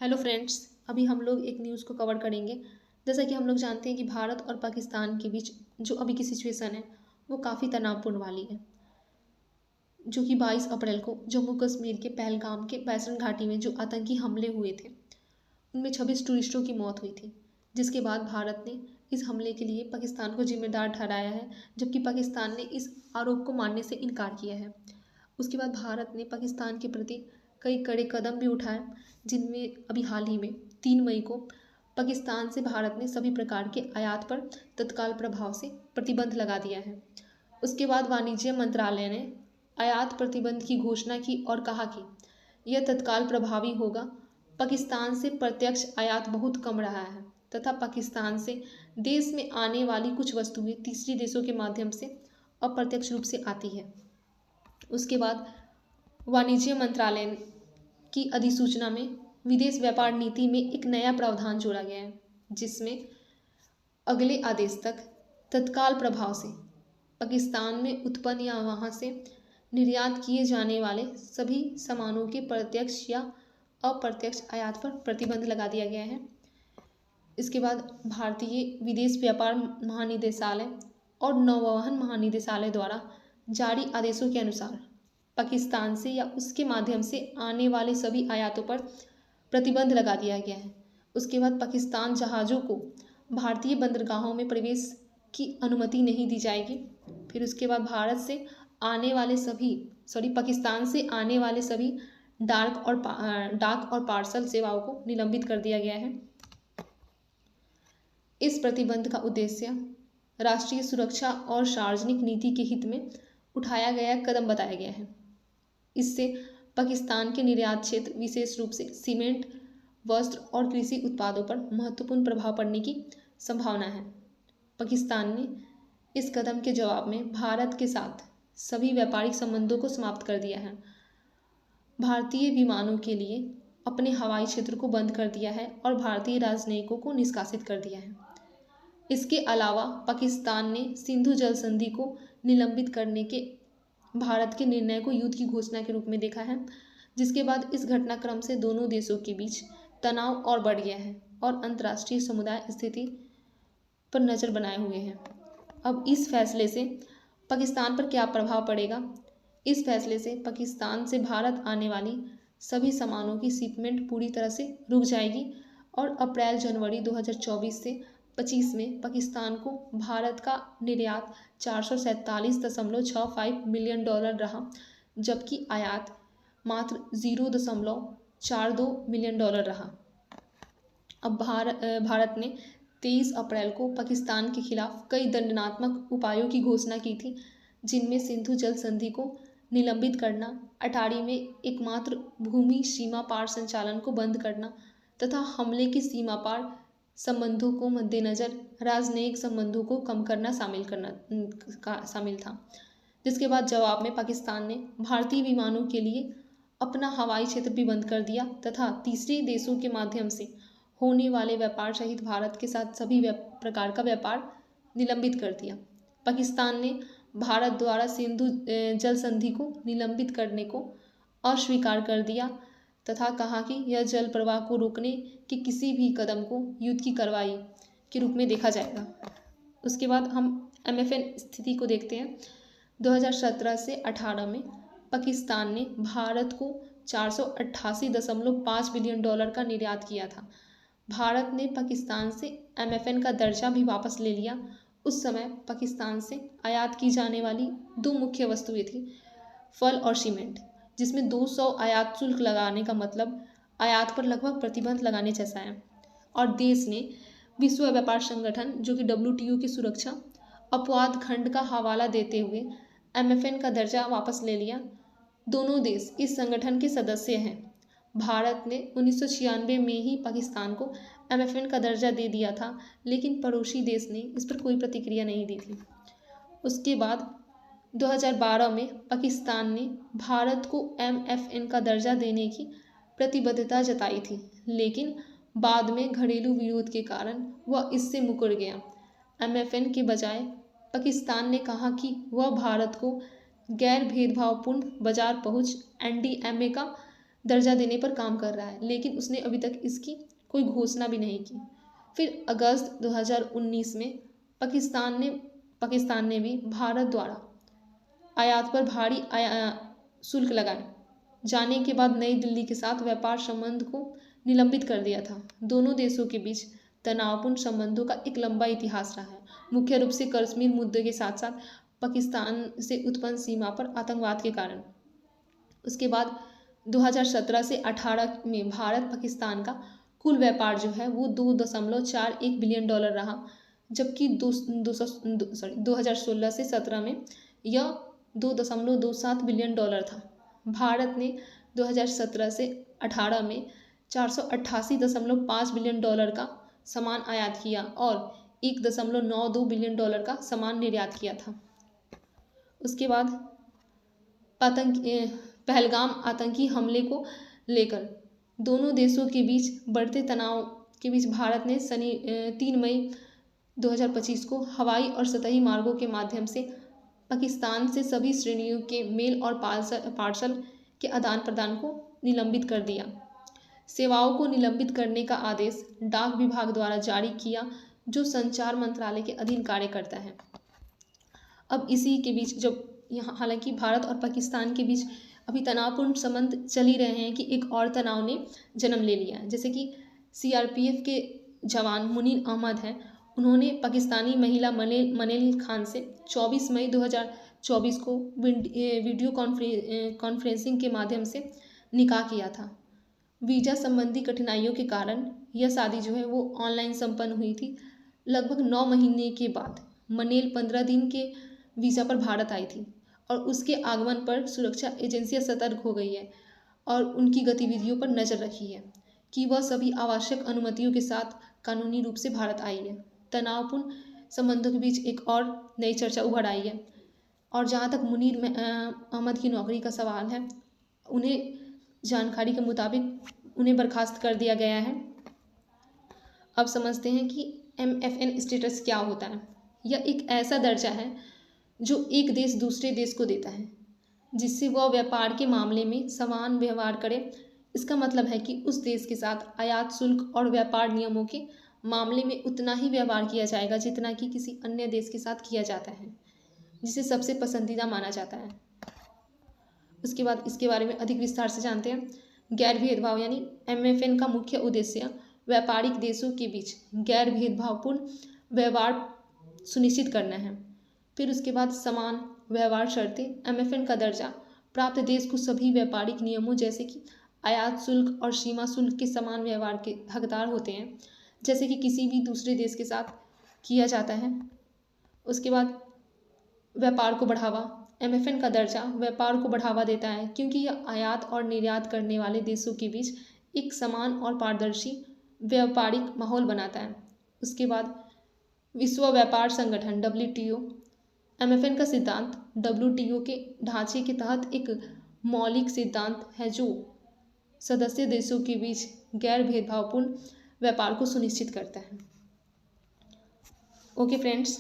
Hello friends. अभी हम लोग एक न्यूज़ को कवर करेंगे। जैसा कि हम लोग जानते हैं कि भारत और पाकिस्तान के बीच जो अभी की सिचुएशन है वो काफ़ी तनावपूर्ण वाली है, जो कि 22 अप्रैल को जम्मू कश्मीर के पहलगाम के बैसन घाटी में जो आतंकी हमले हुए थे उनमें 26 टूरिस्टों की मौत हुई थी। जिसके बाद भारत ने इस हमले के लिए पाकिस्तान को जिम्मेदार ठहराया है, जबकि पाकिस्तान ने इस आरोप को मानने से इनकार किया है। उसके बाद भारत ने पाकिस्तान के प्रति कई कड़े कदम भी उठाए, जिनमें अभी हाल ही में 3 मई को पाकिस्तान से भारत ने सभी प्रकार के आयात पर तत्काल प्रभाव से प्रतिबंध लगा दिया है। उसके बाद वाणिज्य मंत्रालय ने आयात प्रतिबंध की घोषणा की और कहा कि यह तत्काल प्रभावी होगा। पाकिस्तान से प्रत्यक्ष आयात बहुत कम रहा है तथा पाकिस्तान से देश में आने वाली कुछ वस्तुएं तीसरी देशों के माध्यम से अप्रत्यक्ष रूप से आती है। उसके बाद वाणिज्य मंत्रालय की अधिसूचना में विदेश व्यापार नीति में एक नया प्रावधान जोड़ा गया है, जिसमें अगले आदेश तक तत्काल प्रभाव से पाकिस्तान में उत्पन्न या वहां से निर्यात किए जाने वाले सभी सामानों के प्रत्यक्ष या अप्रत्यक्ष आयात पर प्रतिबंध लगा दिया गया है। इसके बाद भारतीय विदेश व्यापार महानिदेशालय और नौवहन महानिदेशालय द्वारा जारी आदेशों के अनुसार पाकिस्तान से या उसके माध्यम से आने वाले सभी आयातों पर प्रतिबंध लगा दिया गया है। उसके बाद पाकिस्तान जहाज़ों को भारतीय बंदरगाहों में प्रवेश की अनुमति नहीं दी जाएगी। फिर उसके बाद पाकिस्तान से आने वाले सभी डाक और पार्सल सेवाओं को निलंबित कर दिया गया है। इस प्रतिबंध का उद्देश्य राष्ट्रीय सुरक्षा और सार्वजनिक नीति के हित में उठाया गया कदम बताया गया है। इससे पाकिस्तान के निर्यात क्षेत्र, विशेष रूप से सीमेंट, वस्त्र और कृषि उत्पादों पर महत्वपूर्ण प्रभाव पड़ने की संभावना है। पाकिस्तान ने इस कदम के जवाब में भारत के साथ सभी व्यापारिक संबंधों को समाप्त कर दिया है, भारतीय विमानों के लिए अपने हवाई क्षेत्र को बंद कर दिया है और भारतीय राजनयिकों को निष्कासित कर दिया है। इसके अलावा पाकिस्तान ने सिंधु जल संधि को निलंबित करने के भारत के निर्णय को युद्ध की घोषणा के रूप में देखा है, जिसके बाद इस घटनाक्रम से दोनों देशों के बीच तनाव और बढ़ गया है और अंतर्राष्ट्रीय समुदाय स्थिति पर नज़र बनाए हुए हैं। अब इस फैसले से पाकिस्तान पर क्या प्रभाव पड़ेगा? इस फैसले से पाकिस्तान से भारत आने वाली सभी सामानों की शिपमेंट पूरी तरह से रुक जाएगी और अप्रैल जनवरी 2024 से 25 में पाकिस्तान को भारत का निर्यात $447.65 मिलियन रहा, जबकि आयात मात्र $0.42 मिलियन रहा। अब भारत ने 23 अप्रैल को पाकिस्तान के खिलाफ कई दंडात्मक उपायों की घोषणा की थी, जिनमें सिंधु जल संधि को निलंबित करना, अटारी में एकमात्र भूमि सीमा पार संचालन को बंद करना तथा हमले की सीमा पार संबंधों को मद्देनज़र राजनयिक संबंधों को कम करना शामिल था। जिसके बाद जवाब में पाकिस्तान ने भारतीय विमानों के लिए अपना हवाई क्षेत्र भी बंद कर दिया तथा तीसरे देशों के माध्यम से होने वाले व्यापार सहित भारत के साथ सभी प्रकार का व्यापार निलंबित कर दिया। पाकिस्तान ने भारत द्वारा सिंधु जल संधि को निलंबित करने को अस्वीकार कर दिया तथा कहा कि यह जल प्रवाह को रोकने के किसी भी कदम को युद्ध की कार्रवाई के रूप में देखा जाएगा। उसके बाद हम MFN स्थिति को देखते हैं। 2017 से 18 में पाकिस्तान ने भारत को $488.5 बिलियन का निर्यात किया था। भारत ने पाकिस्तान से MFN का दर्जा भी वापस ले लिया। उस समय पाकिस्तान से आयात की जाने वाली 2 मुख्य वस्तुएं थी, फल और सीमेंट, जिसमें 200 आयात शुल्क लगाने का मतलब आयात पर लगभग प्रतिबंध लगाने जैसा है। और देश ने विश्व व्यापार संगठन जो कि WTO की सुरक्षा अपवाद खंड का हवाला देते हुए MFN का दर्जा वापस ले लिया। दोनों देश इस संगठन के सदस्य हैं। भारत ने 1996 में ही पाकिस्तान को MFN का दर्जा दे दिया था, लेकिन पड़ोसी देश ने इस पर कोई प्रतिक्रिया नहीं दी थी। उसके बाद 2012 में पाकिस्तान ने भारत को MFN का दर्जा देने की प्रतिबद्धता जताई थी, लेकिन बाद में घरेलू विरोध के कारण वह इससे मुकर गया। MFN के बजाय पाकिस्तान ने कहा कि वह भारत को गैर भेदभावपूर्ण बाजार पहुंच NDMA का दर्जा देने पर काम कर रहा है, लेकिन उसने अभी तक इसकी कोई घोषणा भी नहीं की। फिर अगस्त 2019 में पाकिस्तान ने भी भारत द्वारा आयात पर भारी शुल्क लगाए जाने के बाद नई दिल्ली के साथ व्यापार संबंध को निलंबित कर दिया था। दोनों देशों के बीच तनावपूर्ण संबंधों का एक लंबा इतिहास रहा है, मुख्य रूप से कश्मीर मुद्दे के साथ साथ पाकिस्तान से उत्पन्न सीमा पर आतंकवाद के कारण। उसके बाद 2017 से 18 में भारत पाकिस्तान का कुल व्यापार जो है वो $2.41 बिलियन रहा, जबकि 2016 से 17 में यह $2.27 बिलियन था। भारत ने 2017 से 18 में $488.5 बिलियन का सामान आयात किया और $1.92 बिलियन का सामान निर्यात किया था। उसके बाद पहलगाम आतंकी हमले को लेकर दोनों देशों के बीच बढ़ते तनाव के बीच भारत ने 3 मई 2025 को हवाई और सतही मार्गों के माध्यम से पाकिस्तान से सभी श्रेणियों के मेल और पार्सल के आदान प्रदान को निलंबित कर दिया। सेवाओं को निलंबित करने का आदेश डाक विभाग द्वारा जारी किया, जो संचार मंत्रालय के अधीन कार्य करता है। अब इसी के बीच जब यहाँ हालांकि भारत और पाकिस्तान के बीच अभी तनावपूर्ण संबंध चल ही रहे हैं कि एक और तनाव ने जन्म ले लिया है। जैसे कि CRPF के जवान मुनीर अहमद हैं, उन्होंने पाकिस्तानी महिला मनेल खान से 24 मई 2024 को वीडियो कॉन्फ्रेंसिंग के माध्यम से निकाह किया था। वीज़ा संबंधी कठिनाइयों के कारण यह शादी जो है वो ऑनलाइन संपन्न हुई थी। लगभग 9 महीने के बाद मनेल 15 दिन के वीज़ा पर भारत आई थी और उसके आगमन पर सुरक्षा एजेंसियां सतर्क हो गई है और उनकी गतिविधियों पर नज़र रखी है कि वह सभी आवश्यक अनुमतियों के साथ कानूनी रूप से भारत आई है। तनावपूर्ण संबंधों के बीच एक और नई चर्चा उभर आई है और जहाँ तक मुनीर अहमद की नौकरी का सवाल है, उन्हें जानकारी के मुताबिक उन्हें बर्खास्त कर दिया गया है। अब समझते हैं कि MFN स्टेटस क्या होता है। यह एक ऐसा दर्जा है जो एक देश दूसरे देश को देता है जिससे वह व्यापार के मामले में समान व्यवहार करे। इसका मतलब है कि उस देश के साथ आयात शुल्क और व्यापार नियमों के मामले में उतना ही व्यवहार किया जाएगा जितना कि किसी अन्य देश के साथ किया जाता है, जिसे सबसे पसंदीदा माना जाता है। उसके बाद इसके बारे में अधिक विस्तार से जानते हैं। गैर भेदभाव यानी MFN का मुख्य उद्देश्य व्यापारिक देशों के बीच गैर भेदभावपूर्ण व्यवहार सुनिश्चित करना है। फिर उसके बाद समान व्यवहार शर्तें। MFN का दर्जा प्राप्त देश को सभी व्यापारिक नियमों जैसे कि आयात शुल्क और सीमा शुल्क के समान व्यवहार के हकदार होते हैं, जैसे कि किसी भी दूसरे देश के साथ किया जाता है। उसके बाद व्यापार को बढ़ावा। MFN का दर्जा व्यापार को बढ़ावा देता है क्योंकि यह आयात और निर्यात करने वाले देशों के बीच एक समान और पारदर्शी व्यापारिक माहौल बनाता है। उसके बाद विश्व व्यापार संगठन WTO। MFN का सिद्धांत WTO के ढांचे के तहत एक मौलिक सिद्धांत है जो सदस्य देशों के बीच गैर भेदभावपूर्ण व्यापार को सुनिश्चित करता है। Okay friends,